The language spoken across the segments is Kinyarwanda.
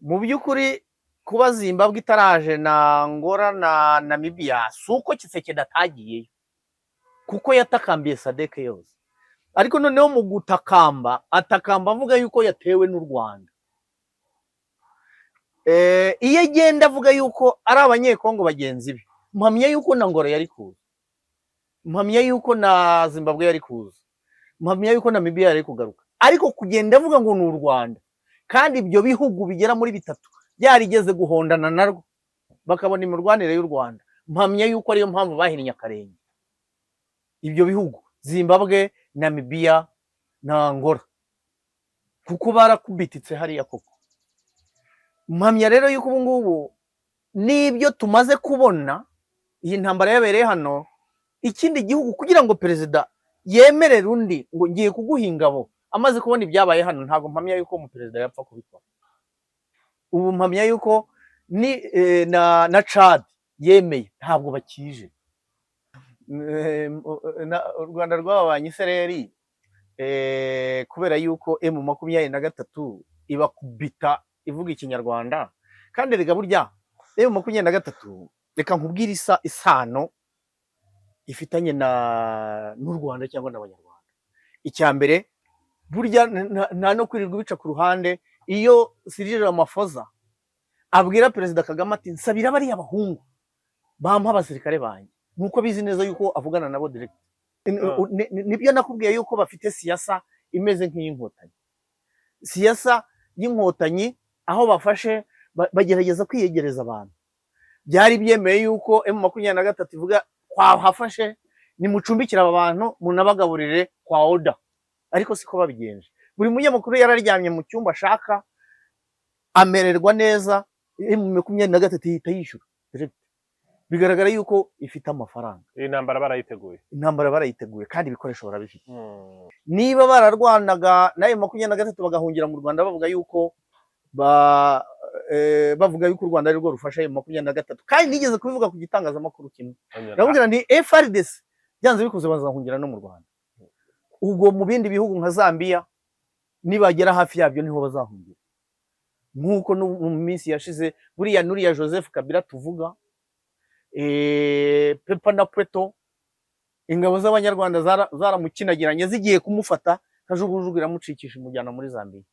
mu by'ukuri kuba Zimbabwe itaraje na Angola na Namibia si uko Tshisekedi atagiyeyo kuko yatakambiye sadeke yose, ariko noneho mu gutakamba atakamba avuga yuko yatewe n'u Rwanda. Iyo agenda avuga yuko ari abanyekongo bagenzi be, mpamya yuko na Angola yari kuza, mpamya yuko na Zimbabwe yari kuza, mpamya yuko Namibia yari kugaruka, ariko kugenda avuga ngo ni u Rwanda kandi ibyo bihugu bigera muri bitatu byarigeze guhondana narwo bakabona imirwanire y'u Rwanda, mpamya yuko ariyo mpamvu bahinnye akarenge ibyo bihugu Zimbabwe, Namibia na Angola, kuko barakubititse hariya koko. Mpamya rero yuko ubu ngubu nibyo tumaze kubona, iyi ntambara yabereye hano, ikindi gihugu kugira ngo perezida yemerere undi ngo ngiye kuguha ingabo amaze kubona ibyabaye hano, ntabwo mpamya yuko umuperezida yapfa kubikora. Ubu mpamya yuko ni na Chad yemeye, ntabwo bakije. U Rwanda rwababanye isereri kubera yuko M23 ibakubita ivuga ikinyarwanda, kandi rega burya M23 reka nkubwira isano ifitanye n'u Rwanda cyangwa n'abanyarwanda. Icya mbere burya nta no kwirirwa bica ku ruhande. Iyo Cyril Ramaphosa abwira Perezida Kagame ati nsabira bariya bahungu bampa abasirikare banjye, nkuko bizi neza yuko avugana nabo direct. Nibyo nakubwiye yuko bafite siyasa imeze nk'iy'inkotanyi, siyasa y'inkotanyi, aho bafashe bagerageza kwiyegereza abantu. Byari byemeye yuko M23 ivuga kwahafashe nimucumbikira aba bantu munabagaburire kwa oda, ariko siko babigenje. Buri munyamakuru yararyamye mu cyumba ashaka, amererwa neza, M23 ihita yishyura direct. Bigaragara yuko ifite amafaranga. Intambara barayiteguye kandi ibikoresho barabifite. Niba bararwanaga na M23 bagahungira mu Rwanda bavuga yuko bavuga yuko u Rwanda ari rwo rufasha M23, kandi nigeze kubivuga ku gitangazamakuru kimwe, ndavugira nti FARDC byanze bikoze bazahungira no mu Rwanda. Ubwo mu bindi bihugu nka Zambia nibagera hafi yabyo niho bazahungira, nkuko mu minsi yashize buriya nuriya Joseph Kabila tuvuga, Pepa na Pweto, ingabo z'abanyarwanda zaramukinagiranye zigiye kumufata, kajugujugu iramucikisha imujyana muri Zambia.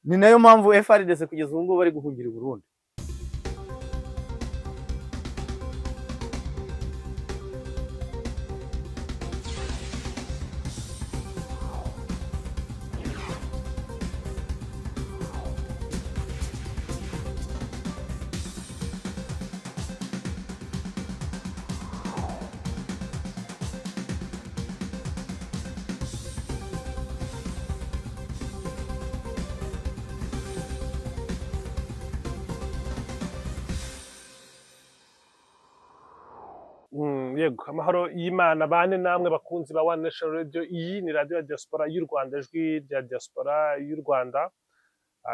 Ni nayo mpamvu FARDC kugeza ubu ngubu bari guhungira i Burundi. Yego, amahoro y'Imana bane namwe bakunzi ba One Nation Radio. Iyi ni radio ya diaspora y'u Rwanda, ijwi rya diaspora y'u Rwanda.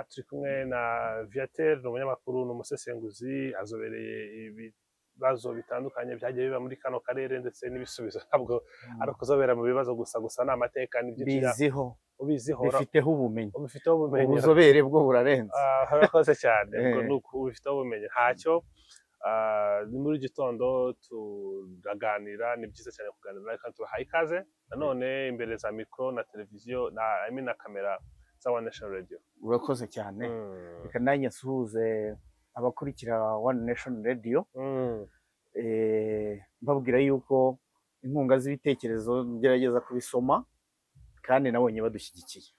Turi kumwe na Viateur, umunyamakuru n'umusesenguzi, azobereye ibibazo bitandukanye byagiye biba muri kano karere ndetse n'ibisubizo. Ntabwo ari kuzobera mu bibazo gusa n'amateka biziho ubiziho, bifiteho ubumenyi, ubuzobere bwo burarenze. Harakoze cyane, ubwo nuko ubifiteho ubumenyi ntacyo. Ni muri gitondo turaganira, ni byiza cyane kuganira kandi tubahaye ikaze nanone imbere za mikro na televiziyo na kamera za One Nation Radio. Urakoze cyane. Reka nanjye nsuhuze abakurikira One Nation Radio, mbabwira yuko inkunga z'ibitekerezo ngerageza kubisoma kandi nabonye badushyigikiye.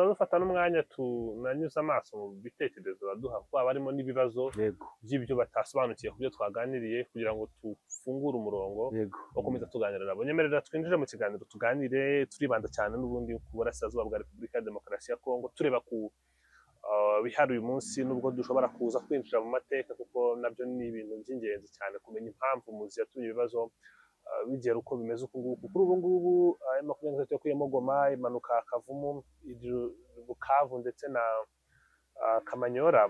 Dufata n'umwanya tunanyuza amaso mu bitekerezo baduha, kuko barimo n'ibibazo by'ibyo batasobanukiye ku byo twaganiriye, kugira ngo tufungure umurongo wo komeza tuganira nabo. Nyemerera twinjire mu kiganiro tuganire, turibanda cyane n'ubundi ku burasirazuba bwa Repubulika ya Demokarasi ya Kongo, tureba ku bihari uyu munsi, nubwo dushobora kuza kwinjira mu mateka kuko nabyo ni ibintu by'ingenzi cyane, kumenya impamvu muzi yatumye ibibazo bigera uko bimeze uku nguku. Kuri ubu ngubu M23 yakuyemo Goma, imanuka Kavumu, Bukavu ndetse na Kamanyora.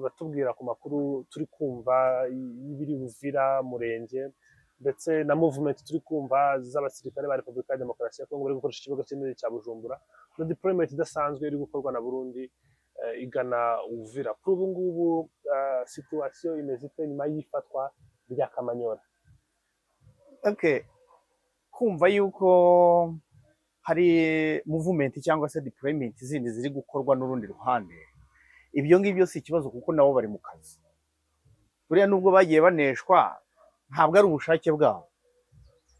Batubwira ku makuru turi kumva y'ibiri Uvira, Murenge, ndetse na movement turi kumva z'abasirikare ba Repubulika ya Demokarasi ya Kongo bari gukoresha ikibuga kinini cya Bujumbura, na deployment idasanzwe iri gukorwa na Burundi igana Uvira. Kuri ubu ngubu situwasiyo imeze ite nyuma y'ifatwa rya Kamanyola? Okay. Kumva yuko hari movement cyangwa se deployment zindi ziri gukorwa n'urundi ruhande, ibyo ngibyo si ikibazo kuko nabo bari mu kazi. Buriya nubwo bagiye baneshwa ntabwo ari ubushake bwabo,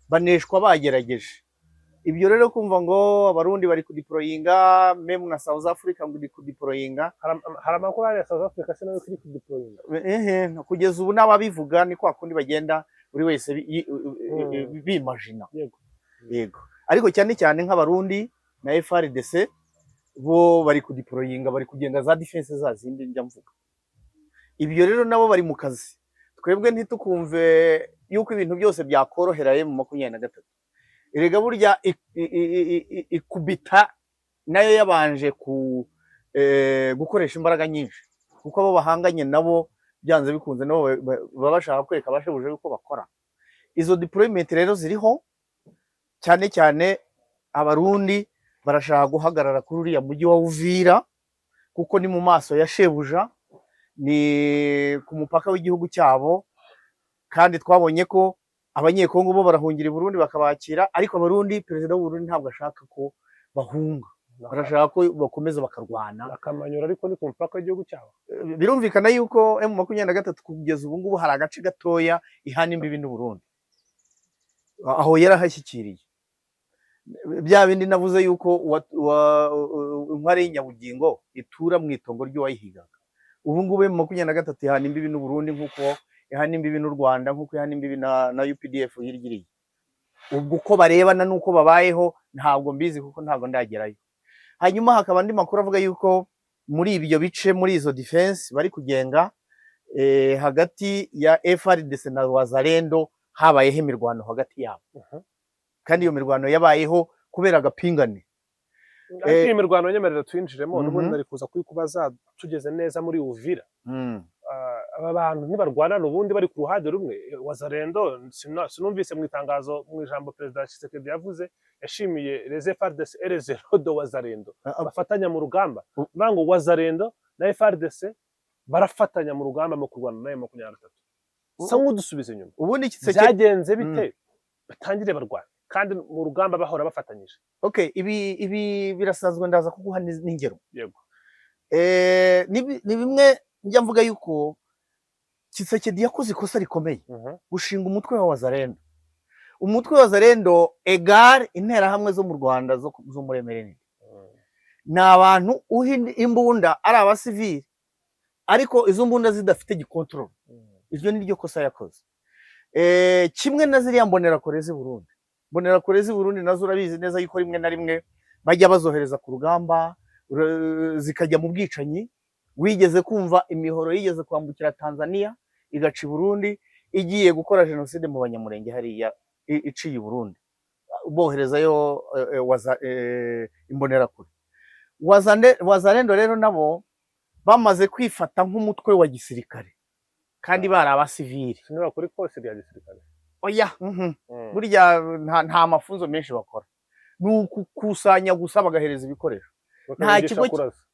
baneshwa bagerageje. Ibyo rero kumva ngo abarundi bari kudeployinga meme na South Africa ngo kudeployinga, hari amakuru ya South Africa se nayo kuri kudeployinga. Kugeza ubu n'ababivuga ni kwa kundi bagenda buri wese bimagina. Yego. Ariko cyane cyane nk'abarundi na FRDC bo bari kudeployinga, bari kugenga za defense za zindi njya mvuga. Ibyo rero nabo bari mu kazi. Twebwe ntitukumve yuko ibintu byose byakorohera mu 23. Erega burya ikubita nayo yabanje gukoresha imbaraga nyinshi, kuko abo bahanganye nabo byanze bikunze nabo baba bashaka kwereka abashebuje yuko bakora. Izo deployment rero ziriho cyane cyane abarundi barashaka guhagarara kuri uriya mujyi wa Uvira kuko ni mu maso ya shebuja, ni ku mupaka w'igihugu cyabo, kandi twabonye ko abanyekongo bo barahungira i Burundi bakabakira, ariko abarundi perezida w'u Burundi ntabwo ashaka ko bahunga, barashaka ko bakomeza bakarwana. Akamanyura ariko ni ku mupaka w'igihugu cyabo. Birumvikana yuko M23 kugeza ubu ngubu hari agace gatoya ihana imbibi n'u Burundi, aho yarahashyikiriye. Bya bindi navuze yuko inkware y'inyabugingo itura mu itongo ry'uwayihigaga. Ubu ngubu M23 ihana imbibi n'u Burundi nkuko ihana imbibi n'u Rwanda, nkuko ihana imbibi na UPDF hirigiriye. Ubwo uko barebana nuko babayeho ntabwo mbizi kuko ntabwo ndagerayo. Hanyuma hakaba andi makuru avuga yuko muri ibyo bice, muri izo defense bari kugenga hagati ya FRDC na Wazalendo habayeho imirwano hagati yabo. Kandi iyo mirwano yabayeho kubera agapingane. Iyo mirwano nyemerera twinjiremo n'ubundi nari kuza kubaza tugeze neza muri Uvira. Aba bantu ntibarwana n'ubundi bari ku ruhande rumwe. Wazalendo sinumvise mu itangazo mu ijambo Perezida Tshisekedi yavuze, yashimiye les FARDC et les héros de Wazalendo bafatanya mu rugamba. Bango Wazalendo na FARDC barafatanya mu rugamba mu kurwana na M23. Sa nk'udusubize inyuma. Ubundi byagenze bite batangire barwana kandi mu rugamba bahora bafatanyije? Okay, ibi birasanzwe, ndaza kuguha n'ingero. Yego. Ni bimwe njya mvuga yuko Tshisekedi yakoze ikosa rikomeye gushinga umutwe wa Wazalendo. Umutwe wa Wazalendo egal interahamwe zo mu Rwanda zo muri MRN. Ni abantu imbunda ari abasivili, ariko izo mbunda zidafite gikontrol. Iryo ni ryo kosa yakoze. Kimwe na ziriya mbonerakure z'i Burundi. Mbonerakure z'i Burundi nazo urabizi neza yuko rimwe na rimwe bajya bazohereza ku rugamba, zikajya mu bwicanyi. Wigeze kumva imihoro yigeze kwambukira Tanzania igaca i Burundi igiye gukora genocide mu Banyamurenge hariya iciye i Burundi, boherezayo imbonerakure. Wazalendo rero nabo bamaze kwifata nk'umutwe wa gisirikare kandi bari abasivili. Sinaba kuri kose bya gisirikare. Oya, burya nta mafunzo menshi bakora, ni ukukusanya gusa bagahereza ibikoresho.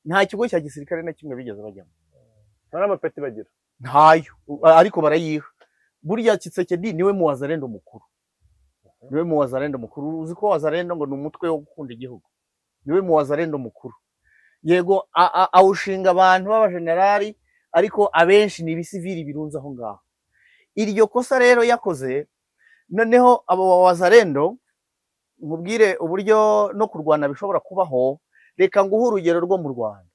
Nta kigo cya gisirikare na kimwe bigeze bajyamo. Nta n'amapeti bagira. Ntayo, ariko barayiha. Burya Tshisekedi niwe mu Wazalendo mukuru. Niwe mu Wazalendo mukuru. Uzi ko Wazalendo ngo ni umutwe wo gukunda igihugu. Niwe mu Wazalendo mukuru. Yego awushinga abantu b'abajenerali, ariko abenshi ni ibisivili birunze aho ngaho. Iryo kosa rero yakoze, noneho abo Wazalendo mubwire uburyo no kurwana bishobora kubaho. Reka nguhe urugero rwo mu Rwanda.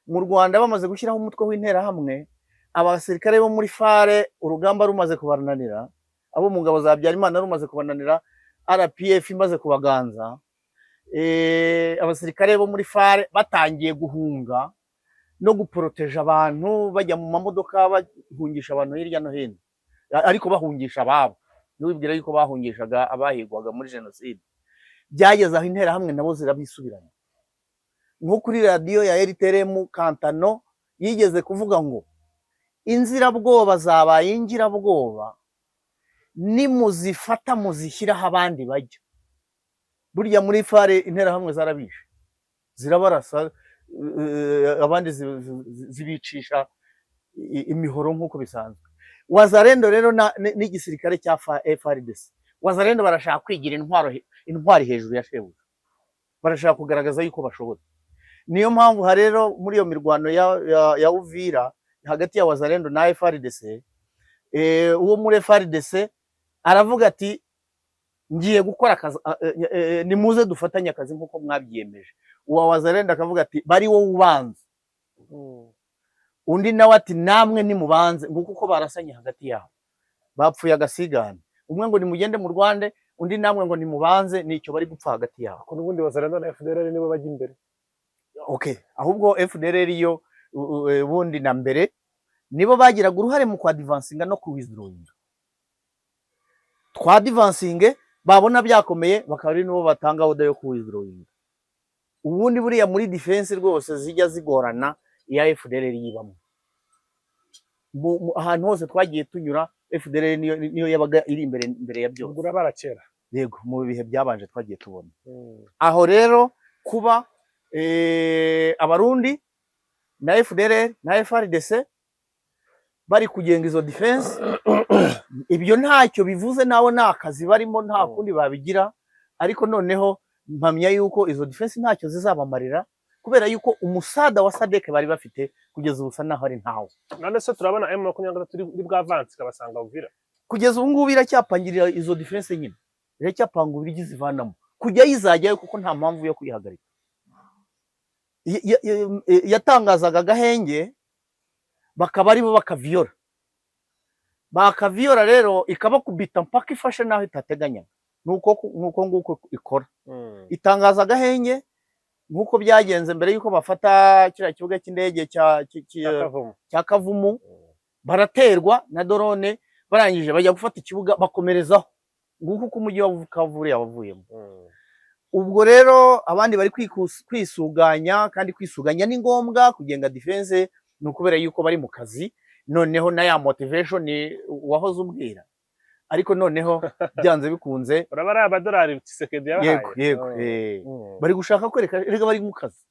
Mu Rwanda bamaze gushyiraho umutwe w'interahamwe, abasirikare bo muri FARE urugamba rumaze kubananira, abo mu ngabo za Habyarimana rumaze kubananira, RPF imaze kubaganza, abasirikare bo muri FARE batangiye guhunga no guproteja abantu, bajya mu mamodoka bahungisha abantu hirya no hino, ariko bahungisha ababo. Niwibwira yuko bahungishaga abahigwaga muri genocide. Byageze aho interahamwe nabo zirabisubirana. Nko kuri radio ya RTRM Kantano yigeze kuvuga ngo inzirabwoba zabaye ingirabwoba nimuzifata muzishyiraho abandi bajya. Burya muri FARE interahamwe zarabishe, zirabarasa, abandi zibicisha imihoro nk'uko bisanzwe. Wazalendo rero n'igisirikare cya FARDC, Wazalendo barashaka kwigira intwari hejuru ya shebuja, barashaka kugaragaza yuko bashoboye. Niyo mpamvu rero muri iyo mirwano ya Uvira hagati ya Wazalendo na FARDC, uwo muri FARDC aravuga ati ngiye gukora akazi, nimuze dufatanye akazi nk'uko mwabyiyemeje. Uwa Wazalendo akavuga ati bari wowe ubanza, undi nawe ati namwe nimubanze, nguko uko barasanye hagati yabo, bapfuye agasigana. Umwe ngo nimugende mu Rwanda, undi namwe ngo nimubanze, nicyo bari gupfa hagati yabo. Ko n'ubundi Wazalendo na FDLR nibo bajya imbere. Okay, ahubwo FDLR yo bundi na mbere nibo bagiraga uruhare mu kwadivansinga no kuwithdrawing. Twadivansinge babona byakomeye bakaba ari nibo batanga oda yo kuwithdrawing. Ubundi buriya muri defense rwose zijya zigorana ya FDLR yibamo. Ahantu hose twagiye tunyura FDLR niyo yabaga iri imbere ya byose. Ugura barakera. Yego, mu bihe byabanje twagiye tubona. Aho rero kuba abarundi na FDLR na FARDC bari kugenga izo defense, ibyo ntacyo bivuze, nabo nakazi barimo, nta kundi babigira. Ariko noneho mpamya yuko izo defense ntacyo zizabamarira, kubera yuko umusada wa SADC bari bafite kugeza ubu usa naho ari ntawo. None se turabona M23 turi bwa avance kabasanga Uvira. Kugeza ubu ngubu iracyapangirira izo defense nyine, iracyapanga uburyo zivanamo kujya yizajyayo, kuko nta mpamvu yo kuyihagarika. Yatangazaga agahenge bakaba aribo bakaviyora rero ikabakubita mpaka ifashe naho itateganya. Nuko ikora. Itangaza agahenge nkuko byagenze mbere yuko bafata kiriya kibuga cy'indege cya Kavumu, baraterwa na drone, barangije bajya gufata ikibuga bakomerezaho, nguko uko umujyi wa Kavure yabavuyemo. Ubwo rero abandi bari kwisuganya, kandi kwisuganya ni ngombwa kugenga defense, nukubera yuko bari mu kazi. Noneho na ya motivation wahoze ubwira, ariko noneho byanze bikunze urabara abadolari Tshisekedi yabahaye. Yego, bari gushaka kwereka rega bari mu kazi,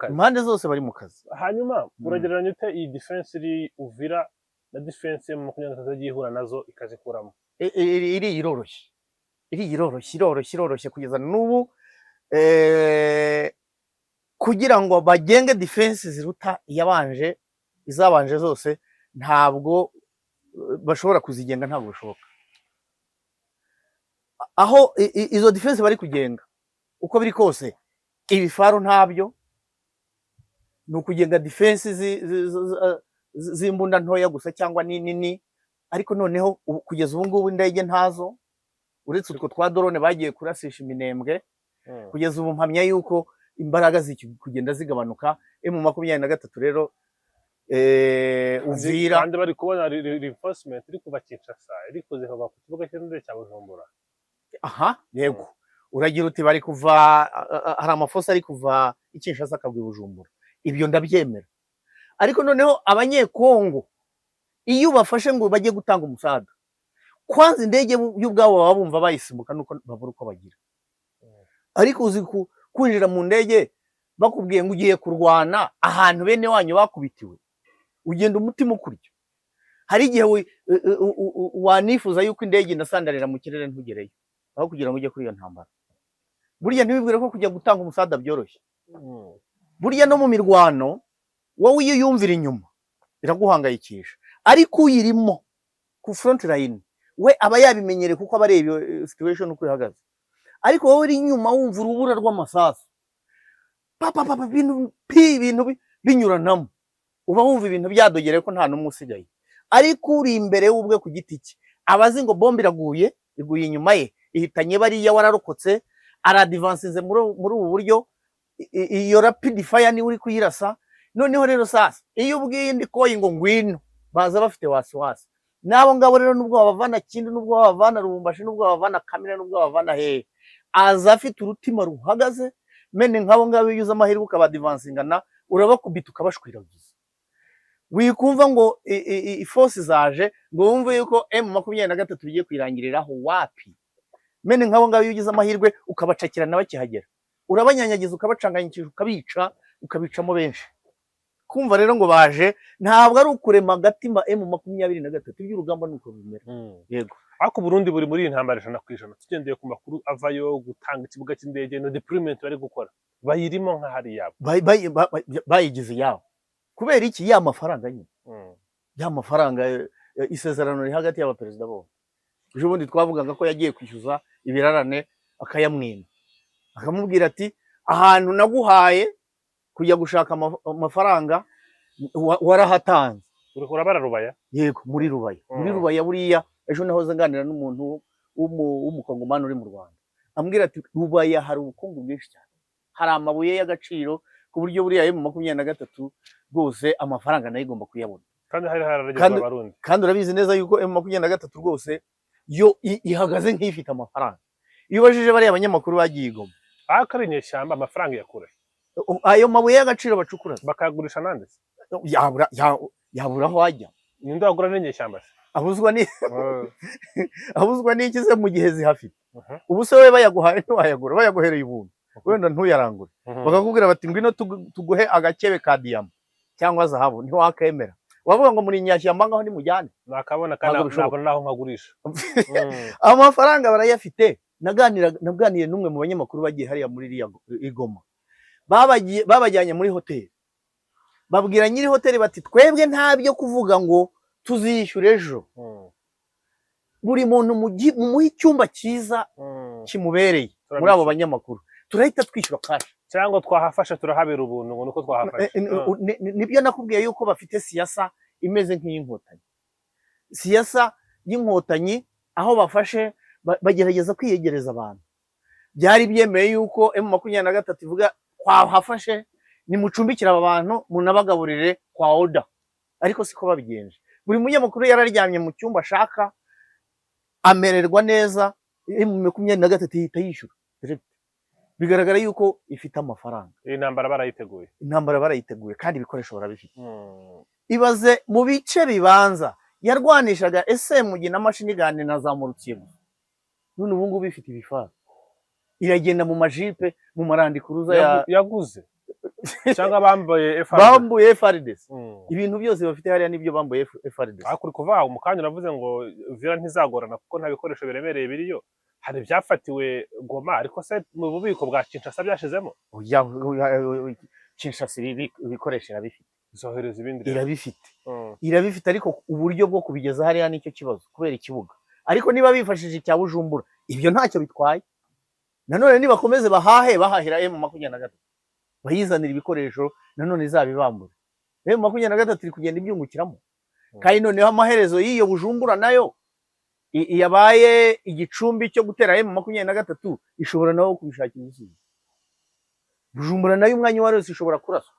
impande zose bari mu kazi. Hanyuma uragereranya ute iyi defense iri Uvira na defense mu 23 yihura nazo ikazikuramo? Iri iroroshye kugeza n'ubu, kugira ngo bagenge defense ziruta izabanje zose, ntabwo bashobora kuzigenga, ntabwo bishoboka. Aho izo defense bari kugenga uko biri kose, ibifaru ntabyo, ni ukugenga defense z'imbunda ntoya gusa cyangwa nini. Ariko noneho kugeza ubu ngubu indege ntazo, uretse utwo twa drone bagiye kurasisha iminembwe. Kugeza ubu mpamya yuko imbaraga kugenda zigabanuka. M23 rero Uvira kandi bari kubona reinforcement iri kuva Kinshasa, iri kuzihova ku kibuga cy'indege cya Bujumbura. Aha, yego, uragira uti bari kuva, hari amafosa ari kuva Kinshasa akabwi Bujumbura, ibyo ndabyemera. Ariko noneho abanyekongo iyo bafashe ngo bajye gutanga umusada, kwanza indege y'ubwabo baba bumva bayisimbuka nuko babura uko bagira. Ariko uzi kwinjira mu ndege bakubwiye ngo ugiye kurwana ahantu bene wanyu bakubitiwe, ugenda umutima ukurya. Hari igihe wanifuza yuko indege inasandarira mu kirere ntugereyo, aho kugira ngo ujye kuri iyo ntambara. Burya ntibibwire ko kujya gutanga umusada byoroshye. Burya no mu mirwano wowe iyo yumvira inyuma biraguhangayikisha, ariko uyirimo ku front line we aba yabimenyereye kuko aba areba situation uko ihagaze. Ariko wowe uri inyuma wumva urubura rw'amasasu, ibintu binyuranamo, uba wumva ibintu byadogereye ko nta numwe usigaye. Ariko uri imbere ubwe ku giti cye, abazi ngo bombe iguye inyuma ye, ihitanye bariya wararokotse, aradivansize muri ubu buryo, iyo rapid fire ni uri kuyirasa. Noneho rero sasa iyo ubwiye indi koyi ngo ngwino, baza bafite wasiwasi. Nabo ngabo rero nubwo babavana Kindi, nubwo babavana Lubumbashi, nubwo babavana Kamina, nubwo babavana hehe, aza afite urutima ruhagaze. Mene nkabo ngabo yuza amahirwe ukabadivansingana, urabakubita ukabashwiragiza. Wikumva ngo force zaje ngo wumve yuko M23 bigiye kwirangiriraho, wapi. Mene nkabo ngabo yugize amahirwe ukabacakirana bakihagera, urabanyanyagiza ukabacanganyikije ukabica, ukabicamo benshi. Kumva rero ngo baje ntabwo ari ukurema agatima M23 iby'urugamba nuko bimera. Yego. Ariko Burundi buri muri iyi ntambara 100%. Tugendeye ku makuru avayo gutanga ikibuga cy'indege no deployment bari gukora. Bayirimo nka hari yabo. Bayigize yabo. Kubera iki ya mafaranga nyine. Ya mafaranga isezerano ri hagati y'abaperezida bo. Uje bundi twavugaga ko yagiye kwishyuza ibirarane akayamwima. Akamubwira ati ahantu naguhaye kujya gushaka amafaranga warahatanze. Urabara Rubaya? Yego, muri Rubaya. Muri Rubaya buriya ejo nahoze nganira n'umuntu w'umukongomani uri mu Rwanda. Ambwira ati Rubaya hari ubukungu bwinshi cyane. Hari amabuye y'agaciro ku buryo buriya M23 rwose amafaranga nayo igomba kuyabona. Kandi hari harageze abarundi. Kandi urabizi neza yuko M23 rwose yo ihagaze nk'ifite amafaranga. Iyo bajije bari abanyamakuru bagiye igoma. Akari nyeshyamba amafaranga yakure. Ayo mabuye y'agaciro bacukura bakagurisha nande? Yabura aho ajya. Ninde wagura n'inyeshyamba? Abuzwa n'iki se mu gihe zihafite. Ubu se we bayaguhaye ntiwayagura, bayaguhereye ubuntu. Wenda ntuyarangure. Bakakubwira bati ngwino tuguhe agakebe ka diyama cyangwa zahabu ntiwakemera. Wavuga ngo muri nyashyamba ngaho nimujyane. Nakabona kana ntabwo naho nkagurisha. Amafaranga barayafite. Naganiriye n'umwe mu banyamakuru bagiye hariya muri Igoma. Babajyanye muri hoteli. Babwira nyiri hoteli bati twebwe ntabyo kuvuga ngo tuzishyura ejo. Buri muntu muhe icyumba cyiza kimubereye muri abo banyamakuru. Turahita twishyura cash. Cyangwa twahafasha turahabera ubuntu ngo nuko twahafasha. Nibyo nakubwiye yuko bafite siyasa imeze nk'iy'inkotanyi. Siyasa y'inkotanyi aho bafashe bagerageza kwiyegereza abantu. Byari byemeye yuko M23 ivuga kwahafashe ni mucumbikira aba bantu munabagaburire kwa oda. Ariko siko babigenje. Buri munyamakuru yararyamye mu cyumba ashaka amererwa neza M23 ihita yishyura. Bigaragara yuko ifite amafaranga. Intambara barayiteguye. Intambara barayiteguye kandi ibikoresho barabifite. Ibaze mu bice bibanza yarwanishaga SMG na machine gun na za Morutsiye. None ubu ngubu bifite ibifara. Iragenda mu majipe mu marandikuruza yaguze. Cyangwa bambaye FRDC. Bambuye FRDC. Ibintu byose bafite hariya nibyo bambuye FRDC. Akuri kuva umukanya navuze ngo vira ntizagorana kuko nta bikoresho biremereye biriyo. Hari byafatiwe Goma ariko se mu bubiko bwa Kinshasa byashizemo. Kinshasa ibikoresho irabifite. Zohereza ibindi irabifite. Irabifite ariko uburyo bwo kubigeza hariya nicyo kibazo kubera ikibuga. Ariko niba bifashije cya Bujumbura ibyo ntacyo bitwaye. Nanone nibakomeze bahahira M23. Bayizanira ibikoresho nanone izabibambura. M23 iri kugenda ibyungukiramo. Kandi noneho amaherezo y'iyo Bujumbura nayo yabaye igicumbi cyo gutera M23 ishobora naho kubishakira igisubizo. Bujumbura nayo umwanya wari wose ishobora kurasa.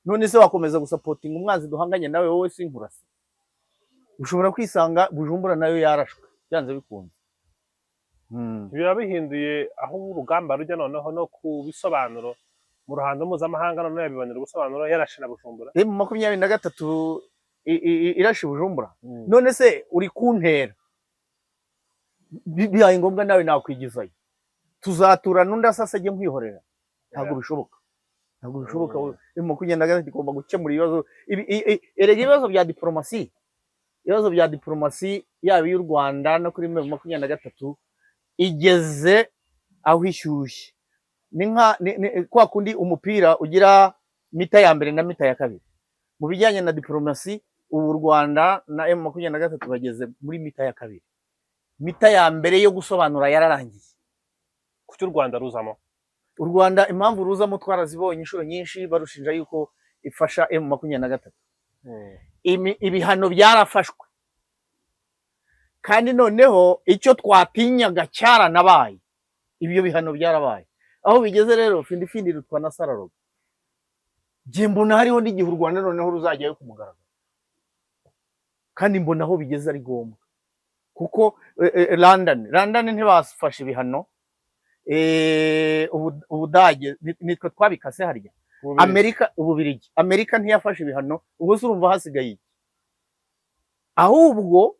None se wakomeza gusapotinga umwanzi duhanganye nawe wowe sinkurasa. Ushobora kwisanga Bujumbura nayo yarashwe byanze bikunze. Biba bihinduye aho urugamba rujya noneho no kubisobanuro mu ruhando mpuzamahanga none yabibanira ubusobanuro yarashe na Bujumbura. M23 irashe Bujumbura. None se uri kuntera bibaye ngombwa nawe nakwigizayo tuzatura nundi asasage nkwihorera ntabwo bishoboka. Ntabwo bishoboka. M23 igomba gukemura ibibazo ibibazo bya diplomasi. Ibibazo bya diplomasi yaba y'u Rwanda no kuri M23 igeze aho ishyushye. Ni nka kwa kundi umupira ugira mita ya mbere na mita ya kabiri. Mu bijyanye na diplomasi ubu Rwanda na M23 bageze muri mita ya kabiri. Mita ya mbere yo gusobanura yararangiye. Kuki u Rwanda ruzamo? U Rwanda impamvu ruzamo twarazibonye inshuro nyinshi barushinja yuko ifasha M23. Ibihano byarafashwe. Kandi noneho icyo twatinyaga cyaranabaye. Ibyo bihano byarabaye. Aho bigeze rero findi rutwa na Sararoga. Je mbona hariho n'igihe u Rwanda noneho ruzajyayo kumugaragara. Kandi mbona aho bigeze ari gombwa. Kuko London ntibafashe ibihano. Ubudage nitwe twabikase harya. Amerika Ububirigi. Amerika ntiyafashe ibihano. Ubwo se urumva hasigaye iki? Ahubwo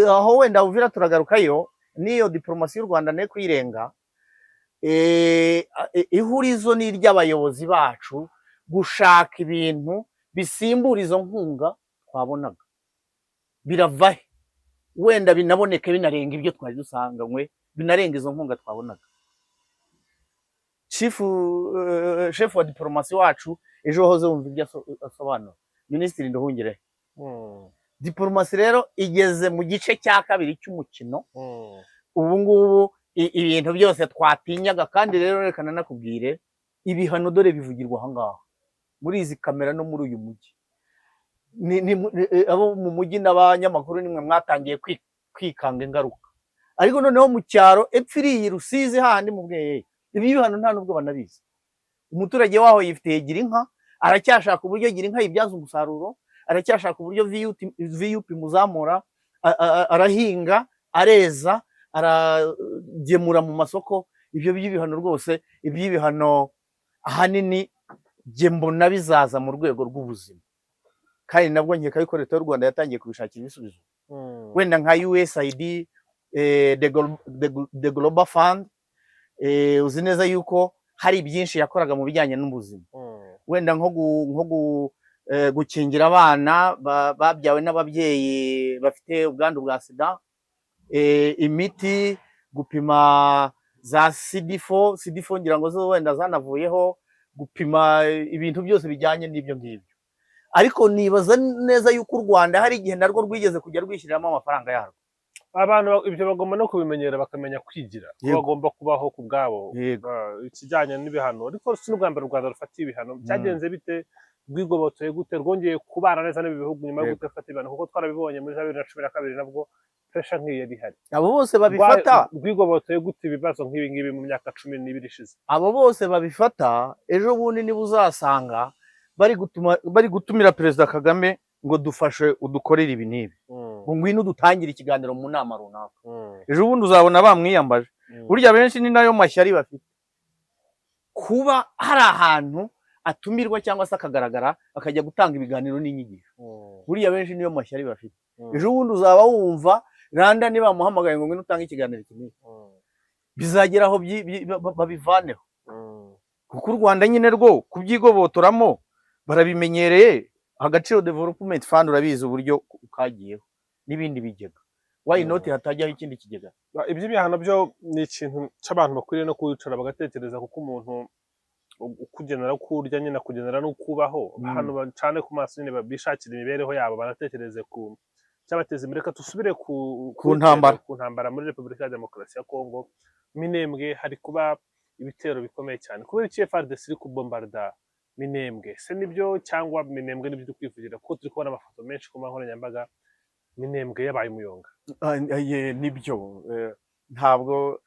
aho wenda uvira turagarukayo niyo diplomasi y'u Rwanda ne kwirenga ihurizo ni ry'abayobozi bacu gushaka ibintu bisimbura izo nkunga twabonaga. Biravahe wenda binaboneke binarenga ibyo twari dusanganywe, binarenga izo nkunga twabonaga. Chef wa diplomasi wacu ejo hoze wumva ibyo asobanura, Minisitiri Nduhungirehe. Diplomasi rero igeze mu gice cya kabiri cy'umukino. Ubu ngubu ibintu byose twatinyaga, kandi rero reka nanakubwire ibihano dore bivugirwa aha ngaha muri izi kamera no muri uyu mujyi. Abo mu mujyi n'abanyamakuru nimwe mwatangiye kwikanga ingaruka, ariko noneho mu cyaro epfiriye Rusizi handi mu bweye ibi bihano nta nubwo banabizi. Umuturage waho yifitiye gira inka, aracyashaka uburyo gira inka yibyaza umusaruro, aracyashaka uburyo VUP muzamura, arahinga, areza, aragemura mu masoko. Ibyo by'ibihano rwose, iby'ibihano ahanini jye mbona bizaza mu rwego rw'ubuzima, kandi nabwo nkeka yuko leta y'u Rwanda yatangiye kubishakira ibisubizo. Wenda nka USAID, the Global Fund, uzi neza yuko hari byinshi yakoraga mu bijyanye n'ubuzima. Wenda nko gukingira abana babyawe n'ababyeyi bafite ubwandu bwa sida, imiti, gupima za CD4 ngira ngo zo wenda zanavuyeho, gupima ibintu byose bijyanye n'ibyo ngibyo. Ariko nibaza neza yuko u Rwanda hari igihe narwo rwigeze kujya rwishyiramo amafaranga yarwo. Abantu ibyo bagomba no kubimenyera, bakamenya kwigira ko bagomba kubaho ku bwabo. Ikijyanye n'ibihano, ariko si n'ubwa mbere u Rwanda rufatiye ibihano. Byagenze bite? Rwigobotoye gute? Rwongeye kubana neza n'ibi bihugu nyuma yo gufata ibihano? Kuko twarabibonye muri 2012 nabwo pressure nk'iyo yari ihari. Abo bose babifata. Rwigobotoye gute ibibazo nk'ibi ngibi mu myaka 12 ishize? Abo bose babifata, ejo bundi niba uzasanga bari gutumira Perezida Kagame ngo dufashe udukorera ibi n'ibi, ngo ngwino dutangira ikiganiro mu nama runaka. Ejo bundi uzabona bamwiyambaje. Burya benshi ni nayo mashyari bafite, kuba hari ahantu atumirwa cyangwa se akagaragara akajya gutanga ibiganiro n'inyigisho. Buriya benshi niyo mashyari bafite. Ejo bundi uzaba wumva Randa niba muhamagaye ngo ngwino utange ikiganiro kinini, bizageraho babivaneho. Kuko u Rwanda nyine rwo kubyigobotoramo barabimenyereye. Agaciro Development Fund urabizi uburyo kagiyeho n'ibindi bigega. Why not hatajyaho ikindi kigega? Ibyo bihano byo ni ikintu cy'abantu bakwiriye no kwicara bagatekereza, kuko umuntu ukugenera kurya nyine kugenera no kubaho. Hano cyane ku maso nyine babishakira imibereho yabo, banatekereze ku cyabateza imbere. Ka tusubire ku ntambara muri Repubulika ya Demokarasi ya Kongo. Minembwe hari kuba ibitero bikomeye cyane. Kubera iki FARDC iri kubombarda Minembwe? Se nibyo cyangwa Minembwe nibyo kwivugira? Kuko turi kubona amafoto menshi ku nkoranyambaga Minembwe yabaye umuyonga. Nibyo, ntabwo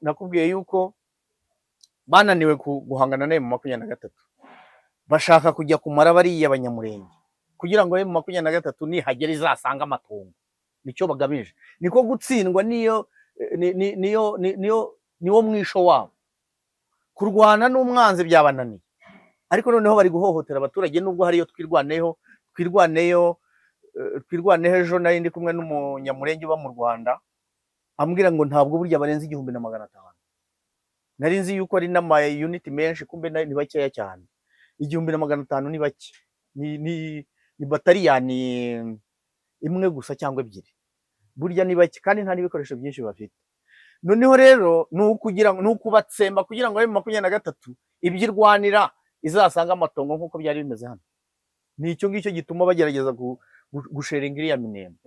nakubwiye yuko bananiwe guhangana na M23, bashaka kujya kumara bariya abanyamurenge kugira ngo M23 nihagera izasanga amatongo. Nicyo bagamije, niko gutsindwa. Niwo mwisho wabo. Kurwana n'umwanzi byabananiye, ariko noneho bari guhohotera abaturage. Nubwo hariyo twirwaneyo ejo nari ndi kumwe n'umunyamurenge uba mu Rwanda, ambwira ngo ntabwo burya barenze 1500. Nari nzi yuko ari n'ama unit menshi, kumbe ni bakeya cyane. 1500 ni bake, ni bataliyani imwe gusa cyangwa ebyiri. Burya ni bake kandi nta n'ibikoresho byinshi bafite. Noneho rero nukubatsemba kugira ngo M23 ibyirwanira izasanga amatongo nk'uko byari bimeze hano. Nicyo ngicyo gituma bagerageza gusheringa iriya Minembwe.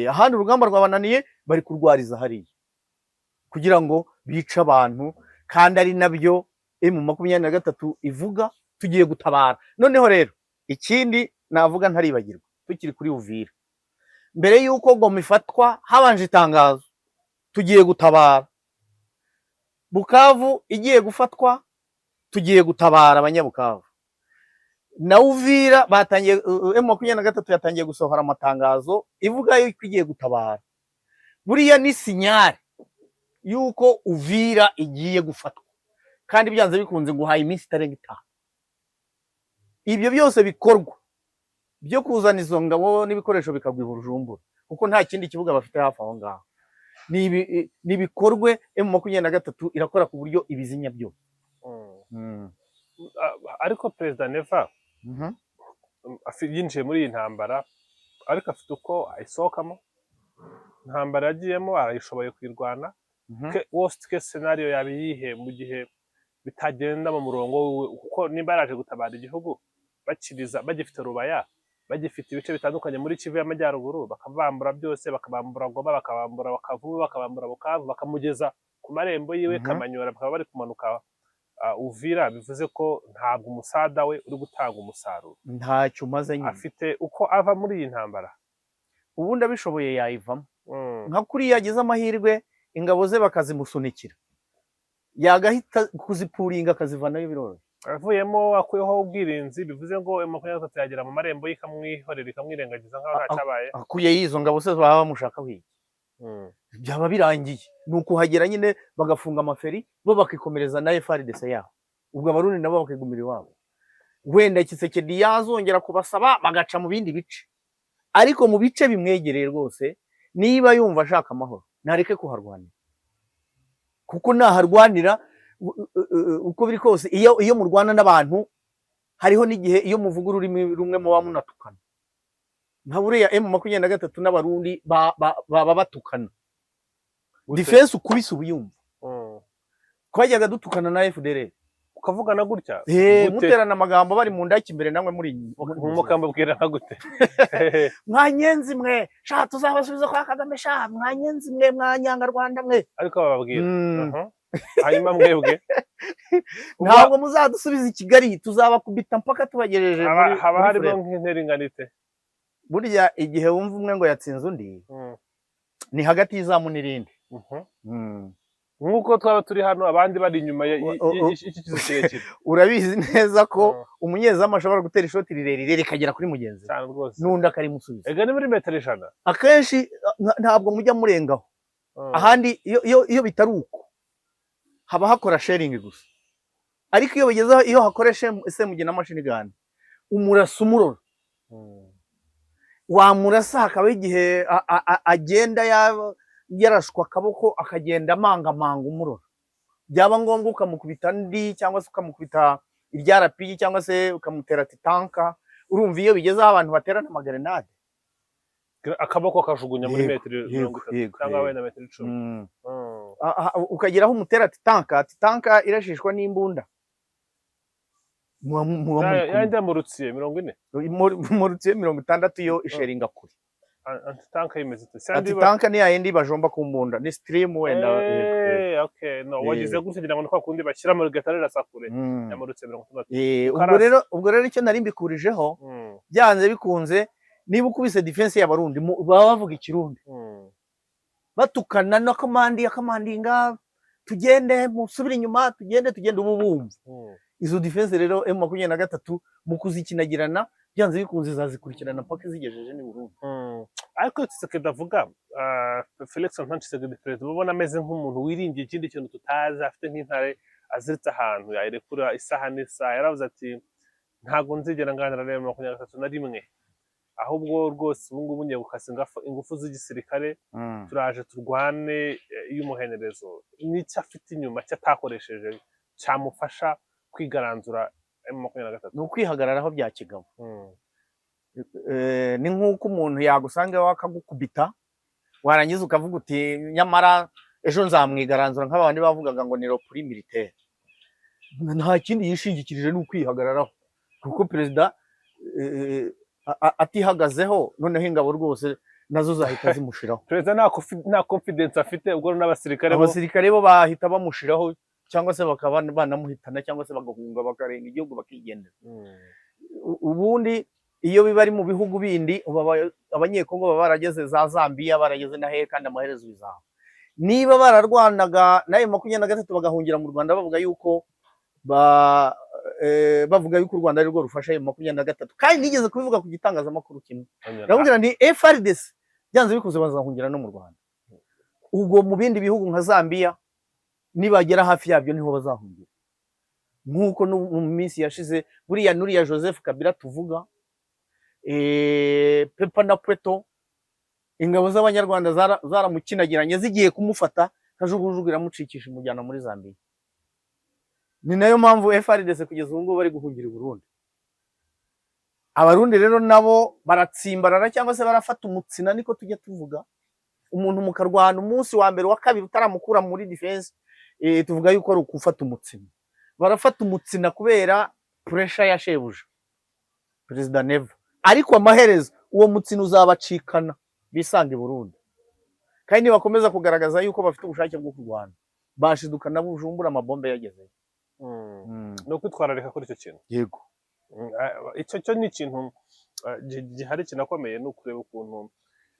Ahandi urugamba rwabananiye bari kurwariza hariya kugira ngo bice abantu, kandi ari nabyo M23 ivuga tugiye gutabara. Noneho rero ikindi navuga ntaribagirwa, tukiri kuri Uvira, mbere yuko Goma ifatwa habanje itangazo tugiye gutabara. Bukavu igiye gufatwa tugiye gutabara abanyabukavu. Na Uvira batangiye, M23 yatangiye gusohora amatangazo ivuga yuko igiye gutabara. Buriya ni sinyari yuko Uvira igiye gufatwa, kandi byanze bikunze ngo haye iminsi itarenga 5. Ibyo byose bikorwa byo kuzana izo ngabo n'ibikoresho bikagwa Bujumbura, kuko nta kindi kibuga bafite hafi aho ngaho. Nibikorwe M23 irakora ku buryo ibizinya byose. ariko perezida Neva Mhm. yinjiye muri iyi ntambara ariko afite uko ayisohokamo. Intambara yagiyemo arayishoboye kuyirwana. Mhm. Worst case scenario yaba iyihe mu gihe bitagenda mu murongo kuko nimba yaraje gutabara igihugu bagifite Rubaya, bagifite ibice bitandukanye muri Kivu y'Amajyaruguru, bakabambura byose, bakabambura Goma, bakabambura Bakavumu, bakabambura Bukavu, bakamugeza ku marembo yiwe Kamanyora, bakaba bari kumanuka Uvira, bivuze ko ntabwo umusada we uri gutanga umusaruro, ntacyo umaze nyine. afite uko ava muri iyi ntambara. Ubundi abishoboye yayivamo, nka kuriya yagize amahirwe ingabo ze bakazimusunikira, yagahita kuzipuringa akazivanayo biroroshye. Avuyemo akuyeho ubwirinzi, bivuze ngo M23 yagera mu marembo yikamwihorera, ikamwirengagiza nk'aho ntacyabaye. Akuye yizo ngabo se baba bamushaka iki? Byaba birangiye ni ukuhagera nyine bagafunga amaferi bo bakikomereza na FARDC yabo, ubwo abarundi nabo bakigumira iwabo. Wenda Kisekedi yazongera kubasaba bagaca mu bindi bice, ariko mu bice bimwegereye rwose, niba yumva ashaka amahoro ntareke kuharwanira, kuko naharwanira uko biri kose, iyo murwana n'abantu hariho n'igihe iyo muvuga ururimi rumwe muba munatukana. Nka buriya M23 n'abarundi baba batukana, defense ukubise ubuyumva. Twajyaga dutukana na FDLR ukavugana gutya, muterana amagambo bari mu ndaki imbere namwe muri mukamba bwirana gute? Mwanyenzi mwe sha tuzabasubiza kwa Kagame, sha mwanyenzi mwe mwanyanga Rwanda mwe, ariko bababwira hanyuma mwebwe ntabwo muzadusubiza i Kigali, tuzabakubita mpaka tubagejeje muri haba harimo nk'interinganite. Burya igihe wumva umwe ngo yatsinze undi ni hagati y'izamu n'irindi. Nk'uko twaba turi hano abandi bari inyuma y'iki kizu kirekire. Urabizi neza ko umunyezamu ashobora gutera ishoti rirerire rikagera kuri mugenzi n'undi akarimusubiza. Ega ni muri metero 100. Akenshi ntabwo mujya murengaho, ahandi iyo bitari uko haba hakora sharing gusa, ariko iyo bigezeho iyo hakoreshe SMG na machine gun umurasa umurora, wamurasa hakaba igihe agenda yarashwa akaboko akagenda amangamanga umurora, byaba ngombwa ukamukubita ndi cyangwa se ukamukubita iryarapiyi cyangwa se ukamutera titanka. Urumva iyo bigezeho abantu baterana amagrenade akaboko kajugunya muri metero 30 cyangwa wenda metero 10, ukageraho umutera titanka irashishwa n'imbunda yandi mu rutsiye 40 mu rutsiye 60 yo isheringa kure. Antitanka imeze antitanka ni yayindi bajomba ku mbunda ni stream wenda. Okay, no wagize gutse kugira ngo kwakunda bashyira mu gatarera sakure yamurutse 60. Ubwo rero icyo nari mbikurijeho byanze bikunze, niba ukubise defense y'abarundi baba bavuga ikirundi batukana na kamandinga tugende musubira inyuma tugende ubu bumva izo defense rero M23 mu kuzikinagirana byanze bikunze zazikurikirana paka zigejeje ni Burundi. Ariko Tshisekedi avuga Felix Antoine Tshisekedi president ubona ameze nk'umuntu wiringiye ikindi kintu tutazi, afite nk'intare aziritse ahantu yayirekura isaha n'isaha. Yaravuze ati ntago nzigera nganira na M23 na rimwe, ahubwo rwose ubu ngubu ngiye gukasa ingufu z'igisirikare, turaje turwane y'umuhenerezo. N'icyo afite inyuma cyatakoresheje cyamufasha kwigaranzura M23 ni ukwihagararaho bya kigabo. Ni nk'uko umuntu yagusanga wakagukubita warangiza ukavuga uti nyamara ejo nzamwigaranzura nk'abandi bavugaga ngo ni ropuri militaire. Nta kindi yishingikirije ni ukwihagararaho, kuko perezida atihagazeho noneho ingabo rwose nazo zahita zimushiraho. Perezida nta confidence afite, ubwo n'abasirikare bo bahita bamushiraho cyangwa se bakaba banamuhitana cyangwa se bagahunga bakarenga igihugu bakigendera. Ubundi iyo biba ari mu bihugu bindi abanyekongo baba barageze za Zambia, barageze na hehe, kandi amaherezo bizaba niba bararwanaga nayo 23 bagahungira mu Rwanda bavuga yuko u Rwanda ari rwo rufasha ayo 23. Kandi nigeze kubivuga ku gitangazamakuru kimwe, ndavugira nti FARDC byanze bikuze bazahungira no mu Rwanda. Ubwo mu bindi bihugu nka Zambia nibagera hafi yabyo niho bazahungira, nk'uko mu minsi yashize buriya nuriya Joseph Kabila tuvuga, Pepa na Pweto, ingabo z'abanyarwanda zaramukinagiranye zigiye kumufata, kajugujugu iramucikisha imujyana muri Zambia. ni nayo mpamvu FARDC kugeza ubu ngubu bari guhungira i Burundi. Abarundi rero nabo baratsimbarara cyangwa se barafata umutsina, niko tujya tuvuga. Umuntu mukarwana umunsi wa mbere wa kabiri utaramukura muri defense, tuvuga yuko ari ukufata umutsina. Barafata umutsina kubera pressure ya shebuja Perezida Neva, ariko amaherezo uwo mutsina uzabacikana bisanga i Burundi. Kandi nibakomeza kugaragaza yuko bafite ubushake bwo kurwana, bashiduka na Bujumbura amabombe yagezeyo. No kwitwararika kuri icyo kintu. Yego. Icyo ni ikintu gihari kinakomeye, no kureba ukuntu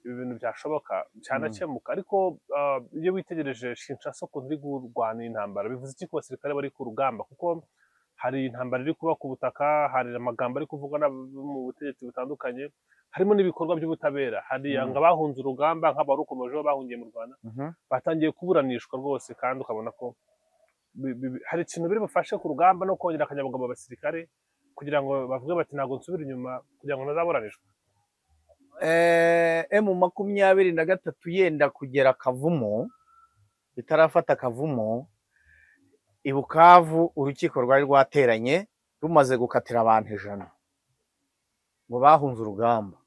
ibi bintu byashoboka cyanakemuka. Ariko iyo witegereje Kinshasa ukuntu iri kurwana intambara, bivuze iki ku basirikare bari ku rugamba? Kuko hari intambara iri kuba ku butaka, hari amagambo ari kuvugwa mu butegetsi butandukanye, harimo n'ibikorwa by'ubutabera. Hari anga bahunze urugamba nk'abarukomejeho bahungiye mu Rwanda, batangiye kuburanishwa rwose, kandi ukabona ko hari ikintu biri bufashe ku rugamba no kongera akanyabugabo abasirikare kugira ngo bavuge bati ntabwo nsubira inyuma kugira ngo ntazaburanishwe. M23 yenda kugera Kavumu, itarafata Kavumu, i Bukavu urukiko rwari rwateranye rumaze gukatira abantu 100 ngo bahunze urugamba.